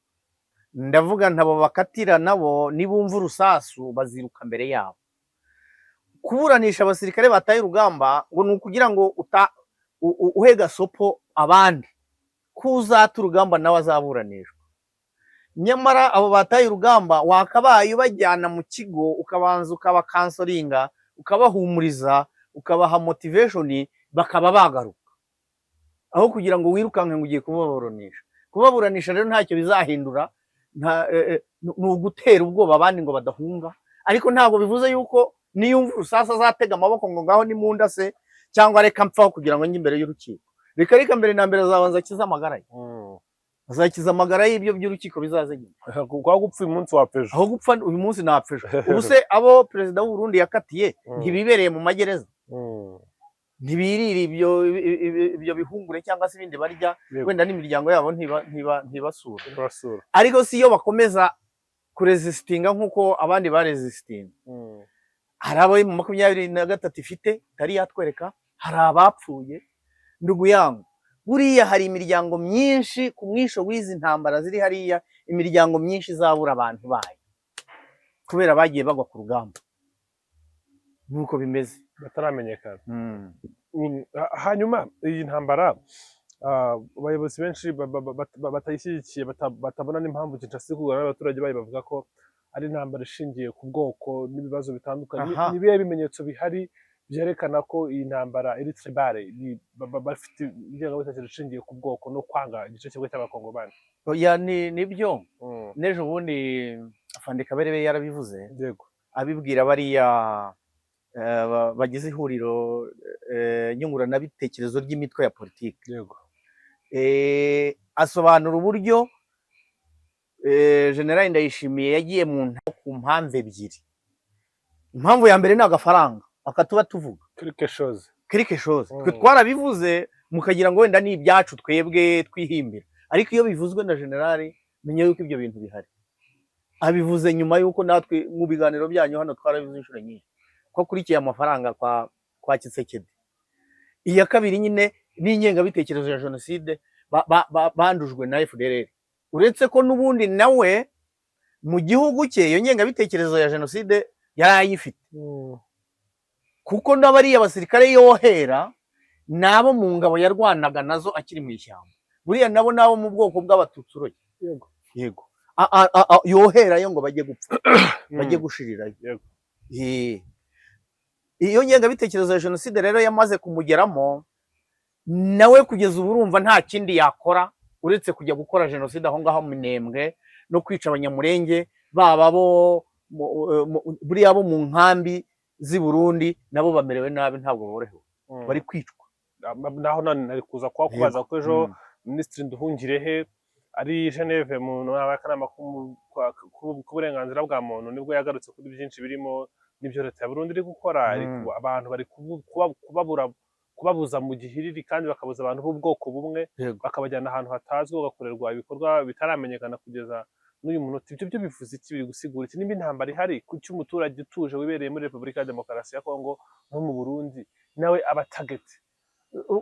Ndavuga ntabo bakatira nabo nibumva urusasu baziruka mbere yabo. Kuburanisha abasirikare bataye urugamba ngo ni ukugira ngo uhega sopo abandi kuzata urugamba nawe azaburanishwa. Nyamara abo bataye urugamba wakabaye ubajyana mu kigo, ukabanza ukabakansoringa, ukabahumuriza, ukabaha motivation, bakaba bagaruka, aho kugira ngo wirukanke ngo ugiye kubaburanisha. Kubaburanisha rero ntacyo bizahindura, ni ugutera ubwoba abandi ngo badahunga. Ariko ntabwo bivuze yuko niyumva urusasa azatega amaboko ngo ngaho ni munda se, cyangwa reka mpfaho kugira ngo njye imbere y'urukiko. Reka mbere na mbere azabanza akiza amagara ye. Azakiza amagara y'ibyo by'urukiko bizaze nyuma. Kuko gupfa uyu munsi wapfejo. Aho gupfa uyu munsi napfejo. Ubu se abo perezida w'u Burundi yakatiye ntibibereye mu magereza? Ntibirira ibyo bihungure cyangwa se ibindi barya, wenda n'imiryango yabo ntibasura. Ariko si iyo bakomeza kuresistinga nk'uko abandi baresistinga. Hari abo mu 23 ifite tari yatwereka, hari abapfuye. Ndugu yangu, buriya hari imiryango myinshi ku mwisho w'izi ntambara ziri hariya, imiryango myinshi izabura abantu bayo kubera bagiye bagwa ku rugamba. Nuko bimeze bataramenyekana. Hanyuma iyi ntambara abayobozi benshi batayishyigikiye, batabona n'impamvu Kinshasa kugana n'abaturage bayo, bavuga ko ari intambara ishingiye ku bwoko n'ibibazo bitandukanye. Nibihe bimenyetso bihari byerekana ko iyi ntambara iri tribale, bafite ingengabitekerezo ishingiye ku bwoko no kwanga igice kimwe cy'abakongomani? Oya, nibyo. N'ejo bundi Afande Kaberebe yarabivuze, abibwira bariya bagize ihuriro nyunguranabitekerezo ry'imitwe ya politiki. Asobanura uburyo General Ndayishimiye yagiye mu ntambara ku mpamvu ebyiri. Impamvu ya mbere ni agafaranga, akatuba tuvuga quelque chose. Twe twarabivuze mukagira ngo wenda ni ibyacu twebwe twihimbira, ariko iyo bivuzwe na General menya yuko ibyo bintu bihari. Abivuze nyuma yuko natwe mu biganiro byanyu hano twarabivuze inshuro nyinshi ko kurikiye amafaranga kwa Kisekedi. Iya kabiri nyine ni ingengabitekerezo ya jenoside bandujwe na FDLR. Uretse ko n'ubundi nawe mu gihugu cye iyo ngengabitekerezo ya jenoside yarayifite. Kuko n'abariya basirikare yohera nabo mu ngabo yarwanaga nazo akiri mu ishyamba. Buriya nabo mu bwoko bw'abatutsi. Yego. Yoherayo ngo bajye gupfa, bajye gushirirayo. Iyo ngengabitekerezo ya jenoside rero yamaze kumugeramo, nawe kugeza ubu urumva nta kindi yakora uretse kujya gukora jenoside aho ngaho Minembwe no kwica abanyamurenge, baba bo buriya bo mu nkambi z'i Burundi nabo bamerewe nabi, ntabwo borohewe, bari kwicwa. Naho nari kuza kubaza ko ejo Minisitiri Nduhungirehe ari Geneve mu kanama k'uburenganzira bwa muntu, nibwo yagarutse kuri byinshi birimo n'ibyo leta ya Burundi iri gukora. Abantu bari kubabuza mu gihiriri, kandi bakabuza abantu b'ubwoko bumwe, bakabajyana ahantu hatazwi, bagakorerwa ibikorwa bitaramenyekana kugeza n'uyu munota. Ibyo bivuze iki? Biri gusigura iki? Nimba intambara ihari, kuki umuturage utuje wibereye muri Repubulika ya Demokarasi ya Kongo no mu Burundi nawe aba target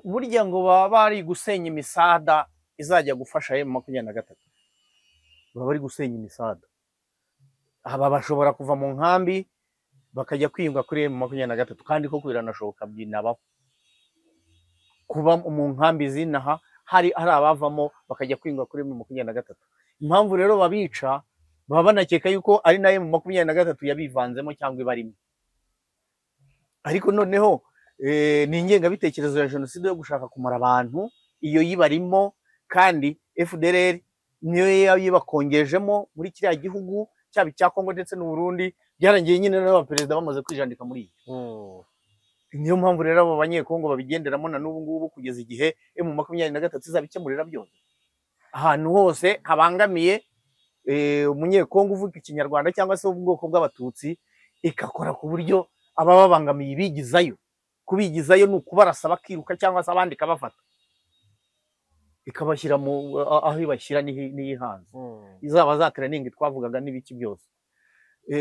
burya ngo baba bari gusenya imisada izajya gufasha M23, baba bari gusenya imisada. Aba bashobora kuva mu nkambi bakajya kwiyunga kuri M23, kandi koko biranashoboka, binabaho kuba mu nkambi zinaha hari abavamo bakajya kwiyunga kuri M23. Impamvu rero babica, baba banakeka yuko ari na M23 yabivanzemo cyangwa ibarimo, ariko noneho ni ingengabitekerezo ya jenoside yo gushaka kumara abantu, iyo yibarimo, kandi FDLR niyo yibakongejemo muri kiriya gihugu cyaba icya Kongo ndetse n'u Burundi, byarangiye nyine n'abaperezida bamaze kwijandika muri iyo. Niyo mpamvu rero abo banyekongo babigenderamo na n'ubu ngubu kugeza igihe M23 izabikemurira byose. Ahantu hose habangamiye umunyekongo uvuga ikinyarwanda cyangwa se ubwoko bw'abatutsi, ikakora ku buryo aba babangamiye bigizayo. Kubigizayo ni ukubarasa bakiruka cyangwa se abandi ikabafata ikabashyira aho ibashyira n'iyihanze, izaba za training twavugaga n'ibiki byose.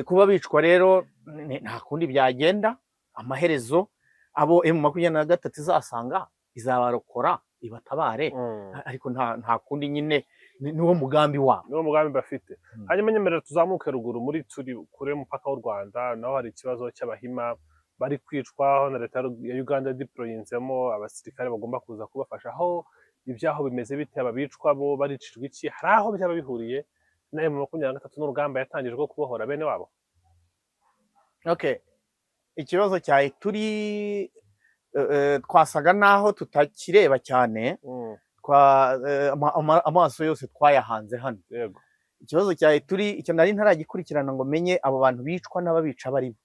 Kuba bicwa rero nta kundi byagenda, amaherezo abo M23 izasanga izabarokora ibatabare, ariko nta kundi, nyine niwo mugambi wabo, niwo mugambi bafite. Hanyuma nyemerera tuzamuke ruguru muri turi kure y'umupaka w'u Rwanda, naho hari ikibazo cy'abahima bari kwicwa na leta ya Uganda deployinzemo abasirikare bagomba kuza kubafasha. Aho ibyaho bimeze bite? Ababicwa bo baricirwa iki? Hari aho byaba bihuriye na M23 n'urugamba yatangije rwo kubohora bene wabo? Okay, ikibazo cya Ituri twasaga naho tutakireba cyane, amaso yose twayahanze hano. Yego. Ikibazo cya Ituri icyo nari ntaragikurikirana ngo menye abo bantu bicwa n'ababica barimo,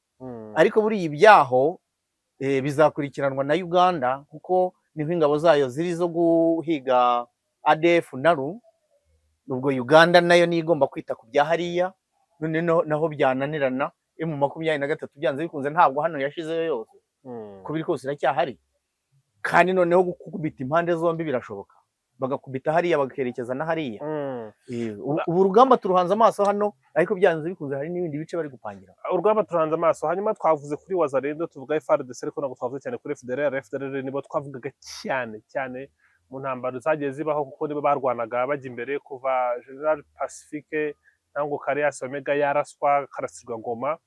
ariko buri ibyaho bizakurikiranwa na Uganda, kuko niho ingabo zayo ziri zo guhiga ADF NALU. Ubwo Uganda nayo niyo igomba kwita ku bya hariya, none naho byananirana M23 byanze bikunze ntabwo hano yashizeyo yose, ko biri kose iracyahari, kandi noneho gukubita impande zombi birashoboka, bagakubita hariya bagakerekeza na hariya. Ubu urugamba turuhanze amaso hano, ariko byanze bikunze hari n'ibindi bice bari gupangira. Urugamba turuhanze amaso. Hanyuma twavuze kuri Wazalendo, tuvuga FARDC, ariko ntabwo twavuze cyane kuri FDLR nibo twavugaga cyane mu ntambaro zagiye zibaho, kuko nibo barwanaga bajya imbere, kuva General Pacifique nangwa Karias Omega yaraswa karasirwa Goma.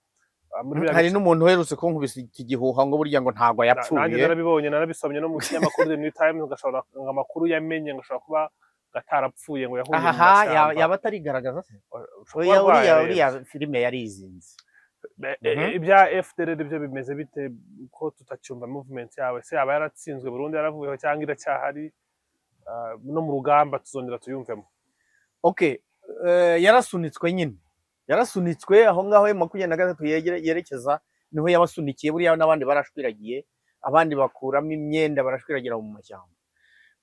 Hari n'umuntu uherutse kunkubisa iki gihuha ngo burya ngo ntago yapfuye. Nanjye narabibonye, narabisomye no mu kinyamakuru The New Times, ngashobora amakuru yamenye ngashobora kuba gatarapfuye ngo yahuye n'amashyamba. Yaba atarigaragaza se? Uriya filime yarizinze. Ibya FDLR byo bimeze bite ko tutacyumva movement yawe? Se yaba yaratsinzwe burundu, yaravuyeho cyangwa iracyahari? No mu rugamba tuzongera tuyumvemo. Okay, yarasunitswe nyine, yarasunitswe aho ngaho M23 yerekeza, niho yabasunikiye. Buriya n'abandi barashwiragiye, abandi bakuramo imyenda barashwiragira mu mashyamba.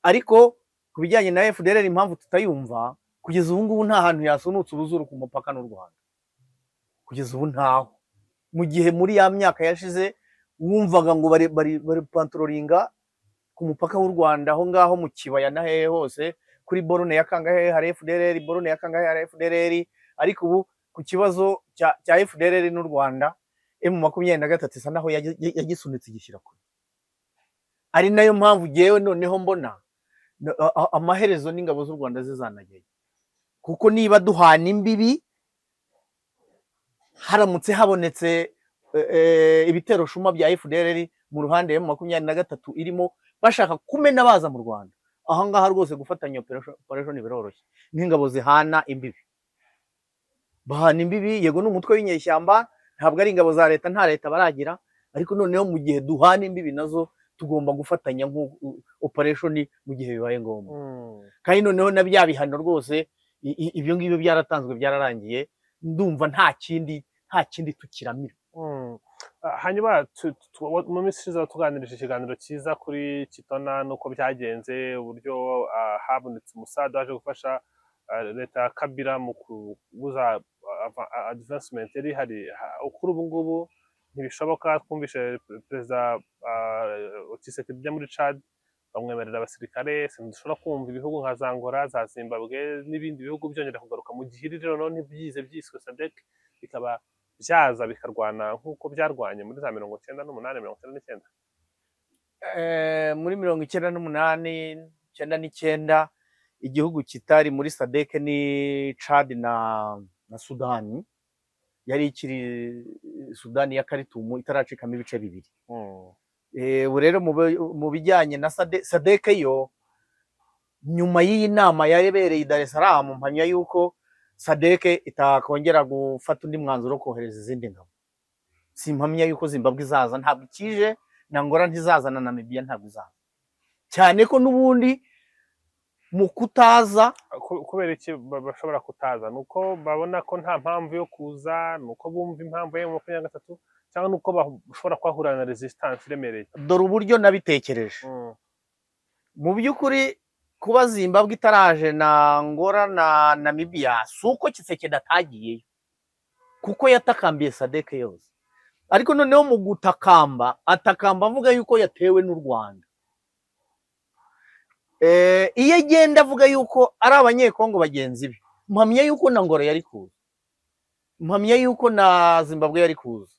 Ariko ku bijyanye na FDLR impamvu tutayumva, kugeza ubu ngubu nta hantu yasunutse ubuzuru ku mupaka n'u Rwanda, kugeza ubu ntaho. Mu gihe muri ya myaka yashize wumvaga ngo bari pantrolinga ku mupaka w'u Rwanda aho ngaho mu kibaya na hehe hose, kuri borone ya Kangahe hari FDLR, borone ya Kangahe hari FDLR. Ariko ubu ku kibazo cya FDLR n'u Rwanda, M23 isa naho yagisunitse igishyira kure. Ari nayo mpamvu jewe noneho mbona amaherezo n'ingabo z'u Rwanda zizanageye, kuko niba duhana imbibi, haramutse habonetse ibitero shuma bya FDLR mu ruhande M23 irimo bashaka kumena baza mu Rwanda, aha ngaha rwose gufatanya operation biroroshye. N'ingabo zihana imbibi, bahana imbibi, yego n'umutwe w'inyeshyamba, ntabwo ari ingabo za leta, nta leta baragira, ariko noneho mu gihe duhana imbibi nazo tugomba gufatanya nko operation mu gihe bibaye ngombwa. Kandi noneho na bya bihano rwose ibyo ngibyo byaratanzwe, byararangiye, ndumva nta kindi tukiramira. Hanyuma mu minsi ishize tuganirije ikiganiro cyiza kuri Kitona nuko byagenze, uburyo habonetse umusada waje gufasha leta ya Kabila mu kubuza advancement yari hari. Kuri ubu ngubu ntibishoboka. Twumvishe perezida Tshisekedi ujya muri Chad bamwemerera abasirikare, sindushobora kumva ibihugu nka za Angola, za Zimbabwe n'ibindi bihugu byongera kugaruka mu gihe rero none ntibyize byiswe SADC bikaba byaza bikarwana nk'uko byarwanye muri za 98 99. muri 1998 1999 igihugu kitari muri sadeke ni Chad na Sudani, yari ikiri Sudani ya Khartoum itaracikamo ibice bibiri. Ubu rero mu bijyanye na sadeke yo, nyuma y'iyi nama yabereye i Dar es Salaam, mpamya yuko sadeke itakongera gufata undi mwanzuro wo kohereza izindi ngabo. Simpamya yuko Zimbabwe izaza, ntabwo ikije, na Angola ntizaza, na Namibia ntabwo izaza, cyane ko n'ubundi mu kutaza. Kubera iki bashobora kutaza? Nuko babona ko nta mpamvu yo kuza, nuko bumva impamvu ya 23, cyangwa nuko bashobora kwahura na resistance iremereye? Dore uburyo nabitekereje. Mu by'ukuri kuba Zimbabwe itaraje na Angola na Namibia, suko Tshisekedi atagiyeyo, kuko yatakambiye sadeke yose. Ariko noneho mu gutakamba, atakamba avuga yuko yatewe n'u Rwanda. Iyo agenda avuga yuko ari abanyekongo bagenzi be, mpamya yuko na Angola yari kuza, mpamya yuko na Zimbabwe yari kuza,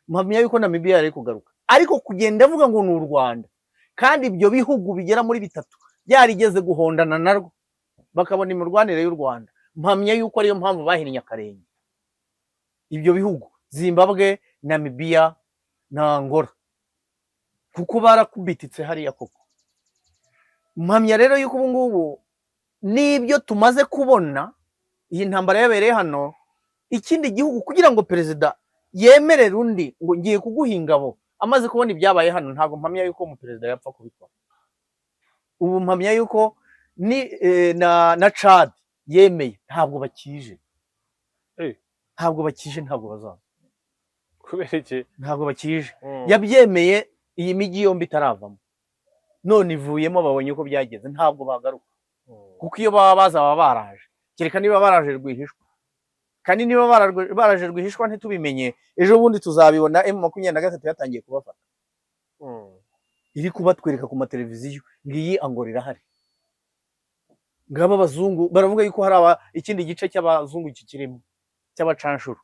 mpamya yuko Namibia yari kugaruka. Ariko kugenda avuga ngo ni u Rwanda, kandi ibyo bihugu bigera muri bitatu byarigeze guhondana narwo bakabona imirwanire y'u Rwanda, mpamya yuko ariyo mpamvu bahinnye akarenge ibyo bihugu, Zimbabwe, Namibia na Angola, kuko barakubititse hariya koko. Mpamya rero yuko ubu ngubu nibyo tumaze kubona, iyi ntambara yabereye hano, ikindi gihugu kugira ngo perezida yemerere undi ngo ngiye kuguha ingabo, amaze kubona ibyabaye hano, ntabwo mpamya yuko umuperezida yapfa kubikora. Ubu mpamya yuko ni na Chad yemeye, ntabwo bakije, ntabwo bakije, ntabwo bazaza. Kubera iki? Ntabwo bakije. Yabyemeye iyi migi yombi itaravamo, none ivuyemo, babonye uko byageze, ntabwo bagaruka. Kuko iyo baba baza baba baraje, kereka niba baraje rwihishwa, kandi niba baraje rwihishwa ntitubimenye, ejo bundi tuzabibona M23 yatangiye kubafata, iri kubatwereka ku mateleviziyo, ngiyi Angola irahari. Ngaba abazungu baravuga yuko hari ikindi gice cy'abazungu kikirimo, cy'abacanshuro,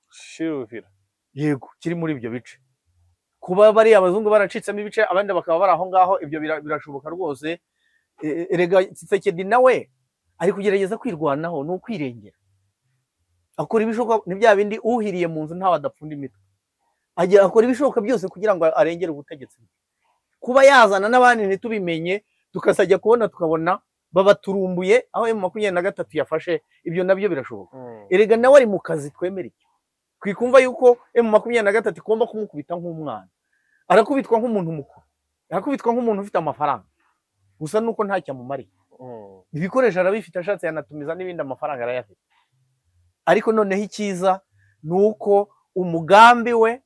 yego, kiri muri ibyo bice. Kuba bari abazungu baracitsemo ibice, abandi bakaba bari aho ngaho, ibyo birashoboka rwose. Erega Tshisekedi nawe ari kugerageza kwirwanaho, no kwirengera, akora ibishoboka. Ni bya bindi uhiriye mu nzu ntawe adapfunda imitwe, ajya akora ibishoboka byose kugira ngo arengere ubutegetsi. Kuba yazana n'abandi ntitubimenye, tukasajya kubona tukabona babaturumbuye aho M23 yafashe, ibyo nabyo birashoboka. Erega nawe ari mu kazi, twemere iki? Kwikumva yuko M23 igomba kumukubita nk'umwana, arakubitwa nk'umuntu mukuru, arakubitwa nk'umuntu ufite amafaranga, gusa nuko ntacyo amumariye. Ibikoresho arabifite, ashatse yanatumiza n'ibindi, amafaranga arayafite. Ariko noneho icyiza nuko umugambi we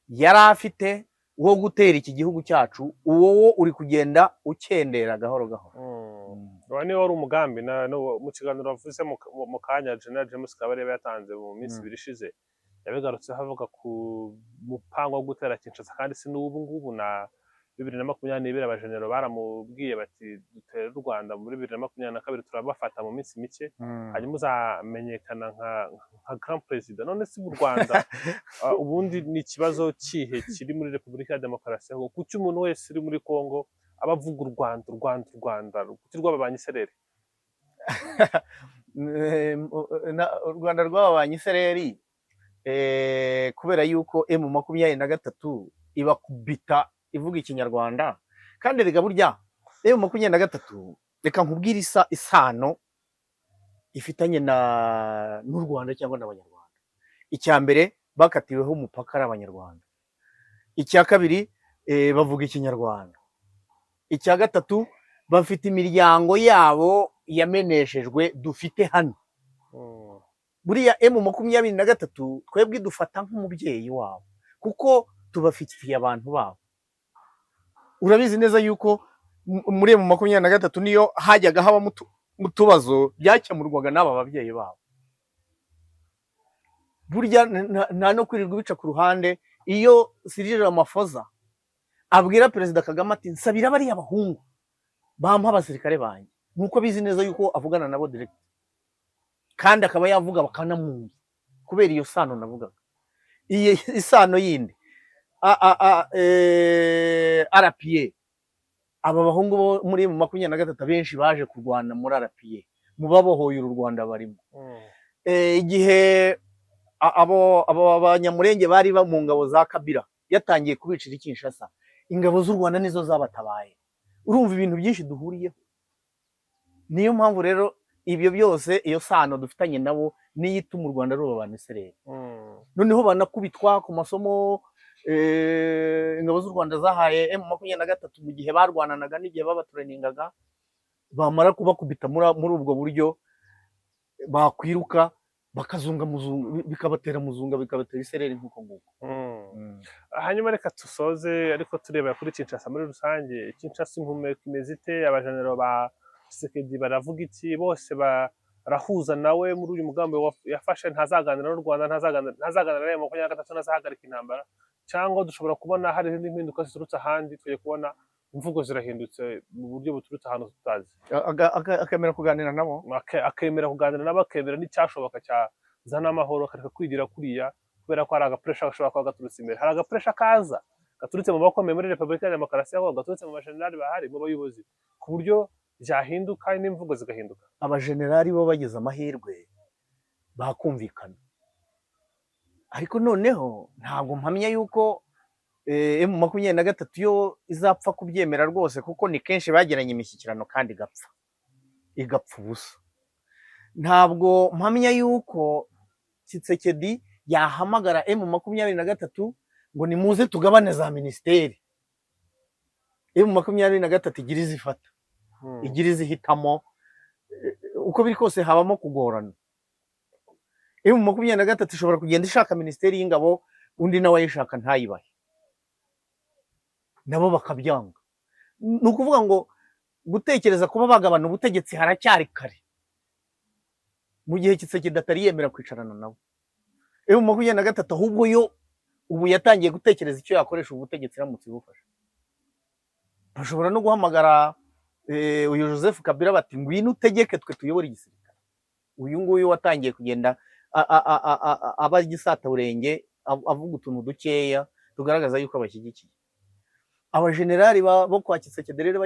yari afite wo gutera iki gihugu cyacu, uwo uri kugenda ukendera gahoro gahoro. Wani wari umugambi mu kiganiro wavuze mu kanya General James Kabarebe yatanze mu minsi ibiri ishize, yabigarutse havuga ku mupango wo gutera Kinshasa, kandi si n'ubu ngubu na 2022 abajenero baramubwiye bati dutere u Rwanda muri 2022 turabafata mu minsi mike, hanyuma uzamenyekana nka Grand President. None si mu Rwanda ubundi ni ikibazo kihe kiri muri Repubulika ya Demokarasi ya Kongo? Kuki umuntu wese uri muri Kongo abavuga u Rwanda kuki rwababanye isereri? U Rwanda rwababanye isereri kubera yuko M23 ibakubita ivuga ikinyarwanda, kandi rega burya M23, reka nkubwire isano ifitanye n'u Rwanda cyangwa n'abanyarwanda. Icya mbere, bakatiweho umupaka ari abanyarwanda. Icya kabiri, bavuga ikinyarwanda. Icya gatatu, bafite imiryango yabo yameneshejwe dufite hano. Buriya M23 twebwe dufata nk'umubyeyi wabo, kuko tubafitiye abantu babo. Urabizi neza yuko muri M23 niyo hajyaga haba mu tubazo byakemurwaga n'aba babyeyi babo. Burya nta no kwirirwa bica ku ruhande. Iyo Cyril Ramaphosa abwira Perezida Kagame ati nsabira bari abahungu bampa abasirikare banjye, nkuko bizi neza yuko avugana nabo direct, kandi akaba yavuga bakanamwumva, kubera iyo sano navugaga. Iyi isano yindi RPA aba bahungu bo muri M23 abenshi baje kurwana muri RPA, mu babohoye u Rwanda barimo. Igihe abo abanyamurenge bari mu ngabo za Kabila yatangiye kubicira Kinshasa, ingabo z'u Rwanda nizo zabatabaye. Urumva ibintu byinshi duhuriyeho. Niyo mpamvu rero ibyo byose, iyo sano dufitanye nabo niyo ituma u Rwanda ruba abantu isereri. Noneho banakubitwa ku masomo ingabo z'u Rwanda zahaye M23 mu gihe barwananaga n'igihe babatreningaga, bamara kubakubita muri ubwo buryo bakwiruka bakazunga muzunga, bikabatera muzunga, bikabatera isereri nk'uko nguko. Hanyuma reka tusoze ariko turebera kuri Kinshasa muri rusange. Kinshasa impumeko imeze ite? Abajenero ba Tshisekedi baravuga iki? Bose barahuza nawe muri uyu mugambi yafashe, ntazaganira n'u Rwanda, ntazaganira na M23, ntazahagarika intambara, cyangwa dushobora kubona hari izindi mpinduka ziturutse ahandi, tugiye kubona imvugo zirahindutse mu buryo buturutse ahantu tutazi? Akemera kuganira nabo, akemera kuganira nabo, akemera n'icyashoboka cyazana amahoro, akareka kwigira kuriya kubera ko hari agapuresha gashobora kuba gaturutse imbere. Hari agapuresha kaza gaturutse mu bakomeye muri Repubulika ya Demokarasi ya Kongo, gaturutse mu bajenerali bahari, mu bayobozi, ku buryo byahinduka n'imvugo zigahinduka. Abajenerali bo bagize amahirwe bakumvikana, ariko noneho ntabwo mpamya yuko M23 yo izapfa kubyemera rwose, kuko ni kenshi bagiranye imishyikirano kandi igapfa ubusa. Ntabwo mpamya yuko Tshisekedi yahamagara M23 ngo nimuze tugabane za ministeri. M23 igira izifata, igira izihitamo, uko biri kose habamo kugorana. M23 ishobora kugenda ishaka ministeri y'ingabo, undi nawe ayishaka ntayibahe, nabo bakabyanga. Ni ukuvuga ngo gutekereza kuba bagabana ubutegetsi haracyari kare, mu gihe Tshisekedi atari yemera kwicarana nabo. M23 ahubwo yo ubu yatangiye gutekereza icyo yakoresha ubutegetsi iramutse ibufasha. Bashobora no guhamagara uyu Joseph Kabila bati ngwino utegeke twe tuyobora igisirikare. Uyu nguyu watangiye kugenda aba igisataburenge, avuga utuntu dukeya tugaragaza yuko abashyigikiye. Abajenerali bo kwa Tshisekedi rero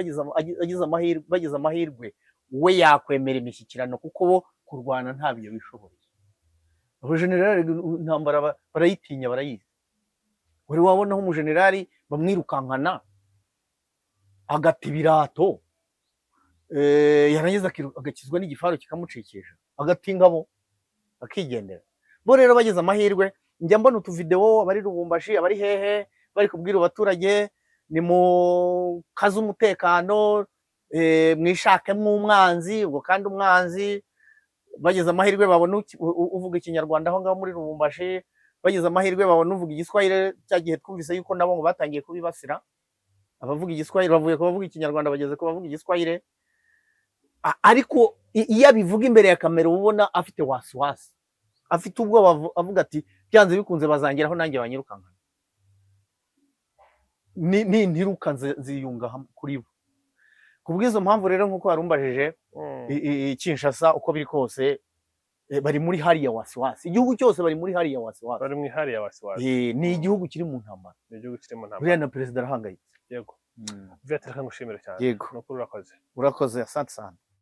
bagize amahirwe, we yakwemera imishyikirano kuko bo kurwana ntabyo bishoboye. Abajenerali intambara barayitinya, barayizi. Wari wabonaho umujenerali bamwirukankana agata ibirato, yarangiza agakizwa n'igifaru kikamucikisha, agata ingabo akigendera. Bo rero bagize amahirwe, njya mbona utuvideo abari Lubumbashi, abari hehe, bari kubwira abaturage ni mu kazi umutekano, mwishakemwo umwanzi. Ubwo kandi umwanzi bagize amahirwe babona uvuga ikinyarwanda aho ngaho muri Lubumbashi, bagize amahirwe babona uvuga igiswahili. Cya gihe twumvise yuko nabo ngo batangiye kubibasira, abavuga igiswahili bavuye ku bavuga ikinyarwanda bageze ku bavuga igiswahili. Ariko iyo abivuga imbere ya kamera ubona afite wasiwasi, afite ubwoba, avuga ati byanze bikunze bazangeraho nanjye banyirukankana, ntiruka ziyunga kuri bo. Kubw'izo mpamvu rero nk'uko warumbajije, Kinshasa uko biri kose bari muri hariya wasiwasi. Igihugu cyose bari muri hariya wasiwasi, bari muri hariya wasiwasi. Ni igihugu kiri mu ntambara, ni igihugu kiri mu ntambara. buriya na perezida arahangayitse. Yego, Viateur, ngushimire cyane. Yego, no kuri urakoze. Urakoze, asante sana.